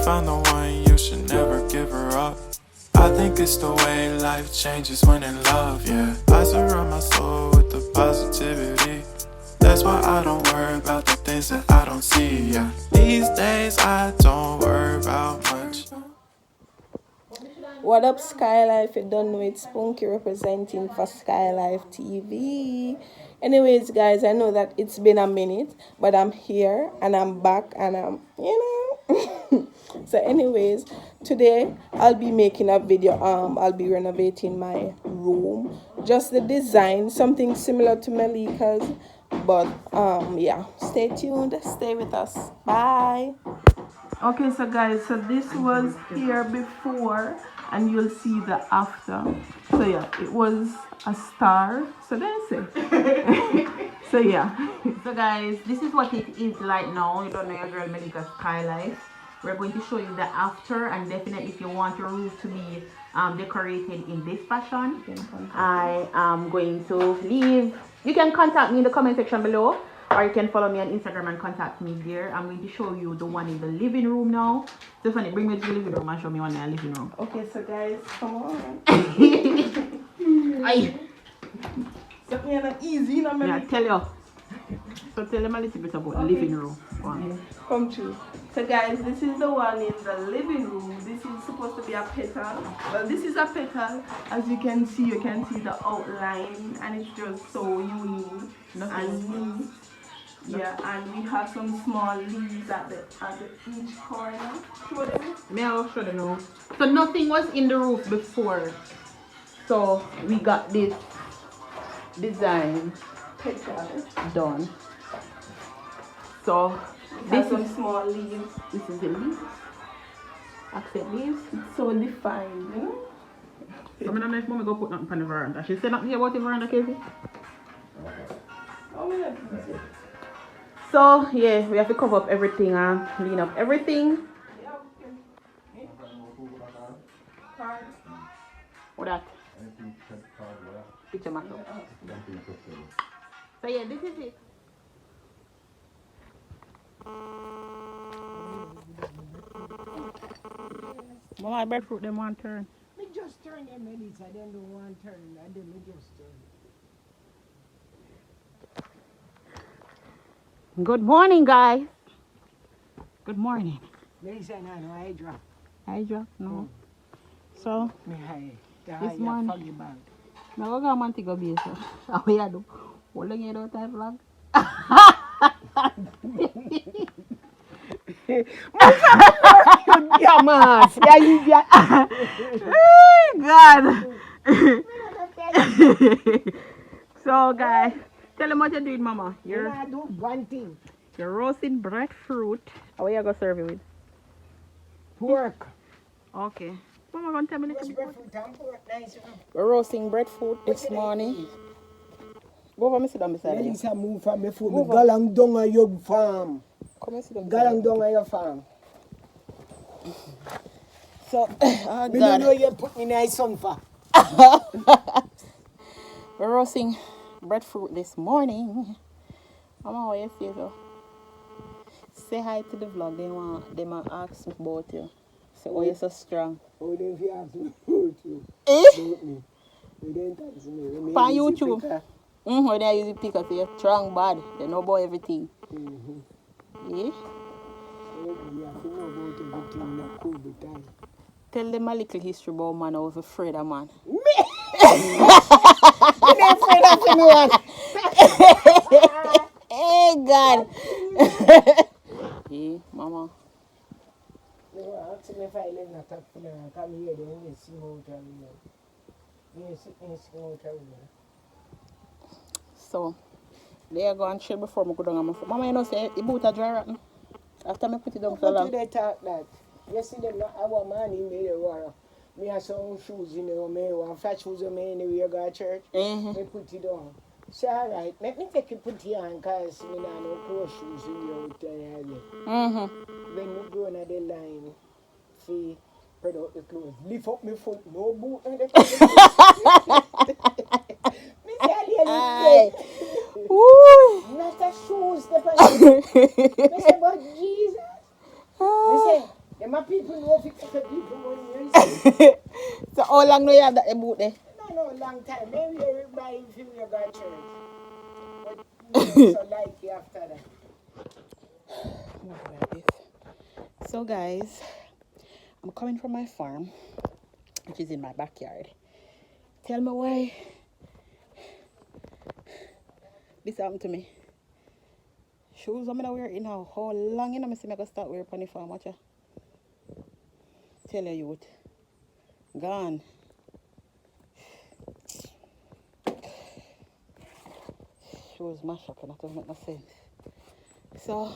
found the one, you should never give her up. I think it's the way life changes when in love, yeah. I surround my soul with the positivity. That's why I don't worry about the things that I don't see, yeah. These days I don't worry about much. What up, Skylife? You don't know it's Punki representing for Skylife TV. Anyways, guys, I know that it's been a minute, but I'm here and I'm back and I'm, So anyways, today I'll be making a video. I'll be renovating my room. Just the design, something similar to Melica's. But yeah, stay tuned, stay with us. Bye. Okay, so guys, so this was here before and you'll see the after. So yeah, it was a star. So that's it. So yeah. So guys, this is what it is like now. You don't know your girl Melica Skylife. We're going to show you the after, and definitely if you want your roof to be decorated in this fashion, I am going to leave. You can contact me in the comment section below, or you can follow me on Instagram and contact me there. I'm going to show you the one in the living room now. Stephanie, bring me to the living room and show me one in the living room. Okay, so guys, come on. Aye. Something not easy, you know, Yeah, tell you. So tell them a little bit about the living room. Come true. So guys, this is the one in the living room. This is supposed to be a petal. Well, this is a petal. As you can see the outline, and it's just so unique and neat. Yeah, and we have some small leaves at each corner. Show them. May I show them now? So nothing was in the roof before. So we got this design done. So this is some small leaves. This is the leaves. Accent leaves. It's so defined, you know? I don't know if mommy go put nothing on the veranda. She said nothing about the veranda, Casey? Oh, so yeah, we have to cover up everything and clean up everything. What that? Picture mark. So yeah, this is it. Mama, breadfruit them one turn. Me just turn them minutes, I don't do one turn, and then me just turn. Good morning, guys. Good morning. Listen, I know I drop. Hydra? No. So, Me high. this morning. Now, go man to go be so. How we do? Hold on, you don't type vlog. Yeah, man. God. So, guys, tell them what you're doing, Mama. You're I do one thing. You're roasting breadfruit. How are you going to serve it with? Pork. Okay. Mama, going to tell me Roast breadfruit and pork, nice. We're roasting breadfruit this morning. Go over and sit down beside you. Melissa move from me for me. Galang down on your farm. Come and sit down. Galang down on your farm. So, oh Me God. don't know you put me nice sun for. We're roasting breadfruit this morning. Mama, how you feel though? Say hi to the vlog. They might ask me about you. Say, oh, you're so strong. Oh, they fi ask me about you. Eh? About me. They didn't ask me. On YouTube. When they use the picker, so you're strong, bad. They know about everything. Yeah? You have to know about everything in a cool time. Tell them a little history about man. I was afraid of man. Me? You're not afraid of anyone. Hey, God. Yeah, Mama. No, ask me if I live in a top floor and come here, then you see how to So, they are going to chill before I go down on my phone. Mama, you know, say, the boot are dry rotten. After I put it down so long. They talk that? Yesterday, our man in made a war. Me have some shoes in there, me want fat shoes on me anyway, go to church. Me put it on. Say, all right, let me take it put it on, because me not no clothes shoes in there with the When you go on the line, see, spread out the clothes. Lift up my foot, no boot on the Me say, not a shoes, me say, but Jesus. Me say, the And my people know if you take a people money, you see. So how long do you have that boot there? No, long time. Maybe everybody feel you got church. But you so like you after that. So guys, I'm coming from my farm, which is in my backyard. Tell me why this happened to me. Shoes I'm gonna wear it now. How long you know me see me gonna start wearing on the farm, watch ya. Tell you youth. Gone. Shoes mash up and that doesn't make no sense. So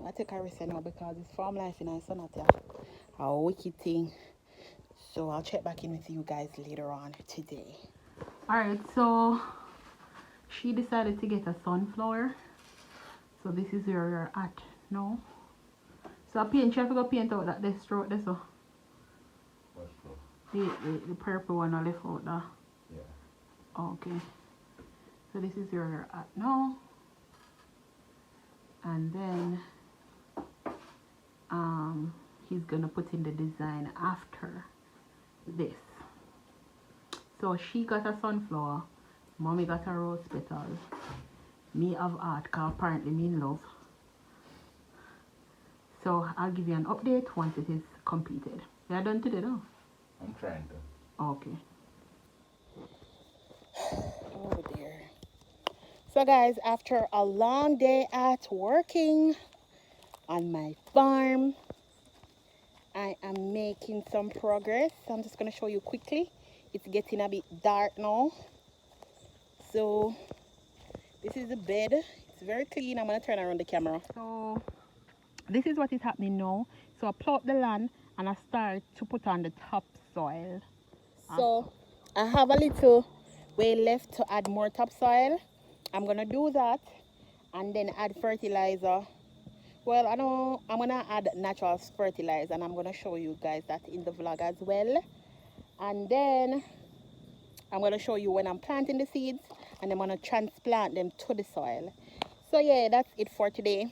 I take a risk now because it's farm life and it's not a wicked thing. So I'll check back in with you guys later on today. Alright, so she decided to get a sunflower. So this is where you're at now. So I paint, she have to go paint out that this stroke there, so. The purple one I left out there. Yeah. Okay. So this is where you're at now. And then he's gonna put in the design after this. So she got a sunflower, mommy got a rose petal, me have art cause apparently me in love. So I'll give you an update once it is completed. You are done today though? I'm trying to. Okay. Oh dear. So guys, after a long day at working on my farm, I am making some progress. I'm just going to show you quickly. It's getting a bit dark now. So this is the bed. It's very clean. I'm going to turn around the camera. So this is what is happening now. So I plow up the land and I start to put on the topsoil. So I have a little way left to add more topsoil. I'm going to do that and then add fertilizer. Well, I know I'm gonna add natural fertilizer and I'm gonna show you guys that in the vlog as well. And then I'm gonna show you when I'm planting the seeds and I'm gonna transplant them to the soil. So yeah, that's it for today.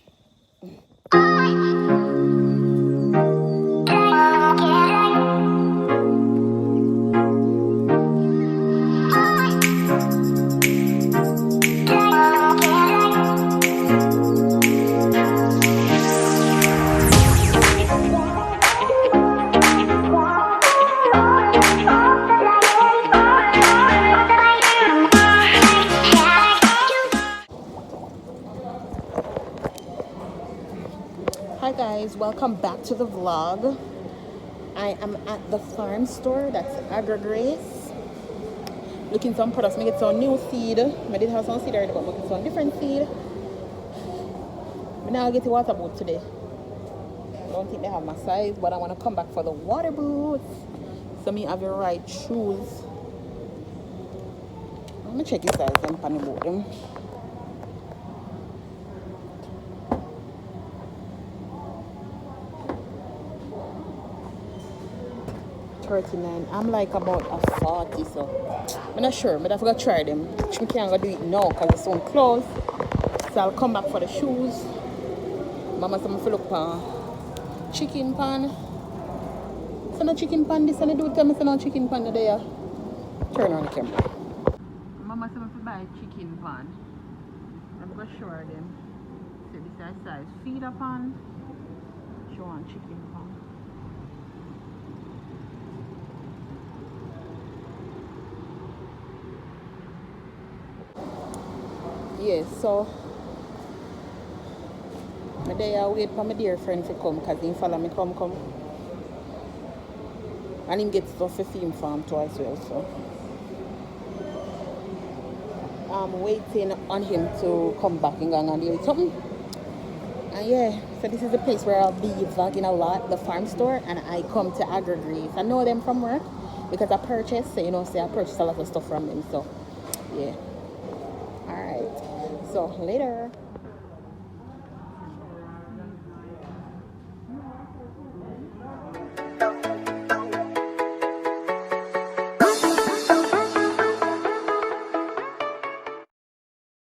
Hi guys, welcome back to the vlog. I am at the farm store, that's Grace. Looking some products, I get some new seed. I did have some seed already, but I'm looking some different seed. But now I'll get the water boot today. I don't think they have my size, but I want to come back for the water boots. So me have the right shoes. I'm gonna check his size and pan about them. $39. I'm like about a 40, so I'm not sure, but I forgot to try them. I can't go do it now because it's so close. So I'll come back for the shoes. Mama said I'm look for chicken pan. So no chicken pan, this and I do tell me so no chicken pan there. Turn on the camera. Mama said I'm to buy chicken pan. I'm gonna show her them. So this is size feeder pan. Show on chicken pan. Yes, so my day I wait for my dear friend to come because he follow me come. And he gets stuff for him farm too as well, so I'm waiting on him to come back and go and deal with something. And yeah, so this is the place where I'll be vlogging a lot, the farm store, and I come to Grace. I know them from work because I purchased, so I purchased a lot of stuff from them, so yeah. Alright, so later.